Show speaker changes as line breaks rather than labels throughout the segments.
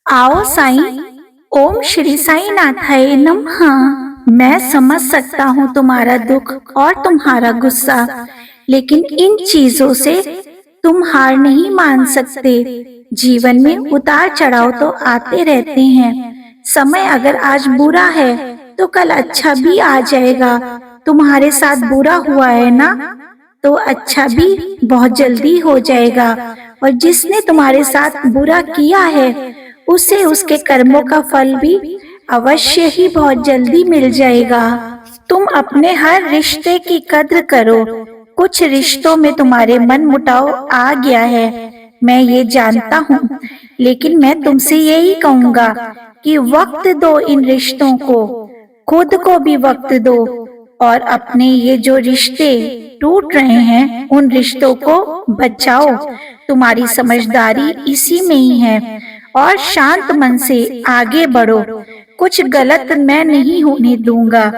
आओ साईं। ओम श्री साईं नाथाय नमः। मैं समझ सकता हूँ तुम्हारा दुख और तुम्हारा गुस्सा, लेकिन इन चीजों से तुम हार नहीं मान सकते। जीवन में उतार चढ़ाव तो आते रहते हैं। समय अगर आज बुरा है तो कल अच्छा भी आ जाएगा। तुम्हारे साथ बुरा हुआ है ना, तो अच्छा भी बहुत जल्दी हो जाएगा। और जिसने तुम्हारे साथ बुरा किया है उसे उसके कर्मों का फल भी अवश्य ही बहुत जल्दी मिल जाएगा। तुम अपने हर रिश्ते की कद्र करो। कुछ रिश्तों में तुम्हारे मन मुटाव आ गया है, मैं ये जानता हूँ, लेकिन मैं तुमसे यही कहूँगा कि वक्त दो इन रिश्तों को, खुद को भी वक्त दो। और अपने ये जो रिश्ते टूट रहे हैं उन रिश्तों को बचाओ। तुम्हारी समझदारी इसी में ही है। और शांत मन से आगे बढ़ो। कुछ गलत मैं नहीं होने दूंगा।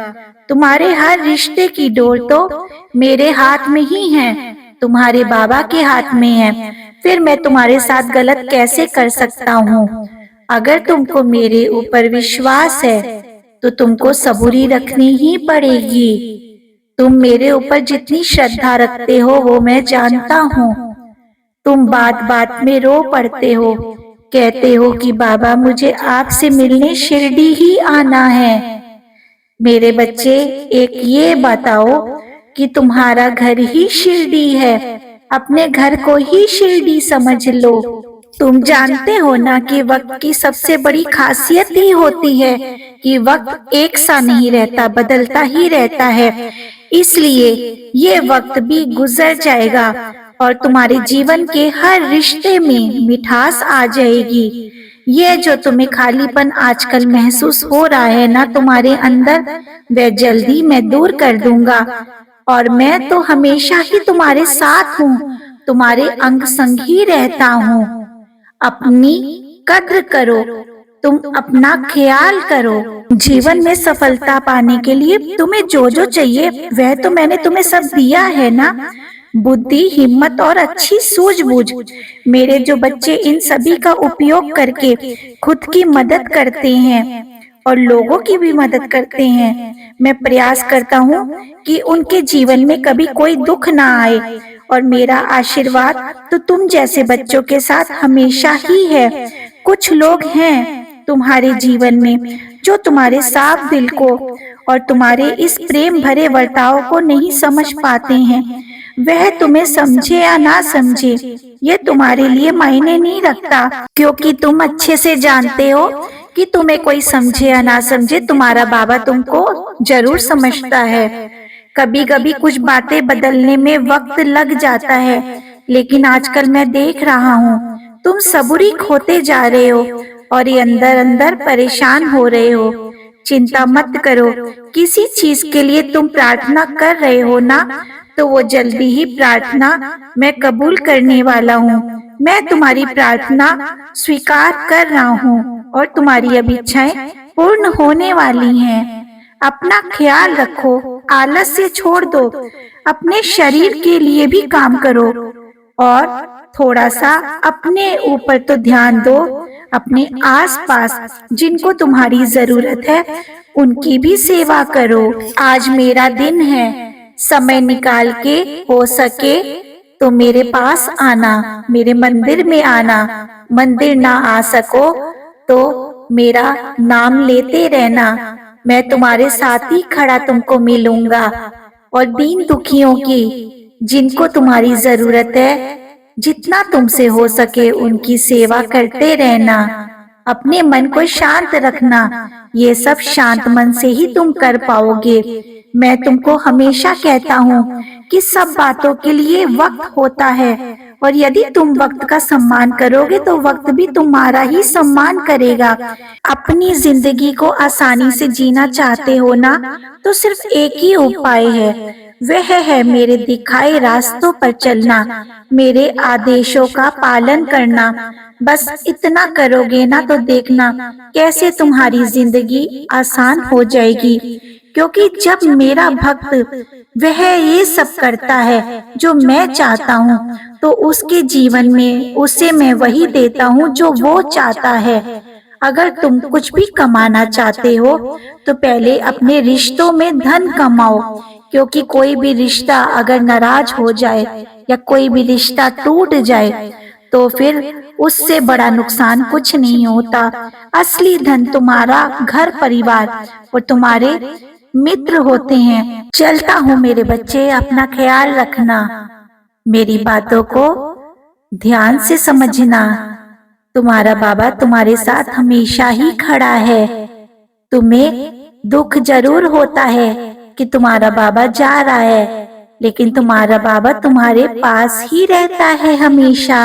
तुम्हारे हर रिश्ते की डोर तो मेरे हाथ में ही है, तुम्हारे बाबा के हाथ में है। फिर मैं तुम्हारे साथ गलत कैसे कर सकता हूँ? अगर तुमको मेरे ऊपर विश्वास है तो तुमको सबूरी रखनी ही पड़ेगी। तुम मेरे ऊपर जितनी श्रद्धा रखते हो वो मैं जानता हूँ। तुम बात बात में रो पड़ते हो, कहते हो कि बाबा मुझे आपसे मिलने शिरडी ही आना है। मेरे बच्चे, एक ये बताओ कि तुम्हारा घर ही शिरडी है। अपने घर को ही शिरडी समझ लो। तुम जानते हो ना कि वक्त की सबसे बड़ी खासियत ही होती है कि वक्त एक सा नहीं रहता, बदलता ही रहता है। इसलिए ये वक्त भी गुजर जाएगा और तुम्हारे जीवन के हर रिश्ते में मिठास आ जाएगी। ये जो तुम्हें खालीपन आजकल महसूस हो रहा है ना तुम्हारे अंदर, वह जल्दी मैं दूर कर दूंगा। और मैं तो हमेशा ही तुम्हारे साथ हूँ, तुम्हारे अंग संग ही रहता हूँ। अपनी कद्र करो, तुम अपना ख्याल करो। जीवन में सफलता पाने के लिए तुम्हें जो जो चाहिए वह तो मैंने तुम्हें सब दिया है ना। बुद्धि, हिम्मत और अच्छी सूझबूझ। मेरे जो बच्चे इन सभी का उपयोग करके खुद की मदद करते हैं और लोगों की भी मदद करते हैं, मैं प्रयास करता हूँ कि उनके जीवन में कभी कोई दुख ना आए। और मेरा आशीर्वाद तो तुम जैसे बच्चों के साथ हमेशा ही है। कुछ लोग हैं तुम्हारे जीवन में जो तुम्हारे साफ दिल को और तुम्हारे इस प्रेम भरे वर्ताव को नहीं समझ पाते हैं। वह तुम्हें समझे या ना समझे ये तुम्हारे लिए मायने नहीं रखता, क्योंकि तुम अच्छे से जानते हो कि तुम्हें कोई समझे या ना समझे, तुम्हारा बाबा तुमको जरूर समझता है। कभी कभी कुछ बातें बदलने में वक्त लग जाता है, लेकिन आजकल मैं देख रहा हूँ तुम सबूरी खोते जा रहे हो और ये अंदर अंदर परेशान हो रहे हो। चिंता मत करो, किसी चीज के लिए तुम प्रार्थना कर रहे हो ना, तो वो जल्दी ही प्रार्थना मैं कबूल करने वाला हूँ। मैं तुम्हारी प्रार्थना स्वीकार कर रहा हूँ और तुम्हारी अब इच्छाएं पूर्ण होने वाली हैं। अपना ख्याल रखो, आलस्य छोड़ दो, अपने शरीर के लिए भी काम करो और थोड़ा सा अपने ऊपर तो ध्यान दो। अपने आसपास जिनको तुम्हारी जरूरत है उनकी भी सेवा करो। आज मेरा दिन है, समय निकाल के हो सके तो मेरे पास आना, मेरे मंदिर में आना। मंदिर ना आ सको तो मेरा नाम लेते रहना, मैं तुम्हारे साथ ही खड़ा तुमको मिलूंगा। और दीन दुखियों की, जिनको तुम्हारी जरूरत है, जितना तुमसे हो सके उनकी सेवा करते रहना। अपने मन को शांत रखना, ये सब शांत मन से ही तुम कर पाओगे। मैं तुमको हमेशा कहता हूँ कि सब बातों के लिए वक्त होता है और यदि तुम वक्त का सम्मान करोगे तो वक्त भी तुम्हारा ही सम्मान करेगा। अपनी जिंदगी को आसानी से जीना चाहते हो ना, तो सिर्फ एक ही उपाय है, वह है मेरे दिखाए रास्तों पर चलना, मेरे आदेशों का पालन करना। बस इतना करोगे ना तो देखना कैसे तुम्हारी जिंदगी आसान हो जाएगी। क्योंकि जब मेरा भक्त वह ये सब करता है जो मैं चाहता हूँ, तो उसके जीवन में उसे मैं वही देता हूँ जो वो चाहता है। अगर तुम कुछ भी कमाना चाहते हो तो पहले अपने रिश्तों में धन कमाओ, क्योंकि कोई भी रिश्ता अगर नाराज हो जाए या कोई भी रिश्ता टूट जाए तो फिर उससे बड़ा नुकसान कुछ नहीं होता। असली धन तुम्हारा घर परिवार और तुम्हारे मित्र होते हैं। चलता हूँ मेरे बच्चे, अपना ख्याल रखना। मेरी बातों को ध्यान से समझना। तुम्हारा बाबा तुम्हारे साथ हमेशा ही खड़ा है। तुम्हें दुख जरूर होता है कि तुम्हारा बाबा जा रहा है, लेकिन तुम्हारा बाबा तुम्हारे पास ही रहता है हमेशा।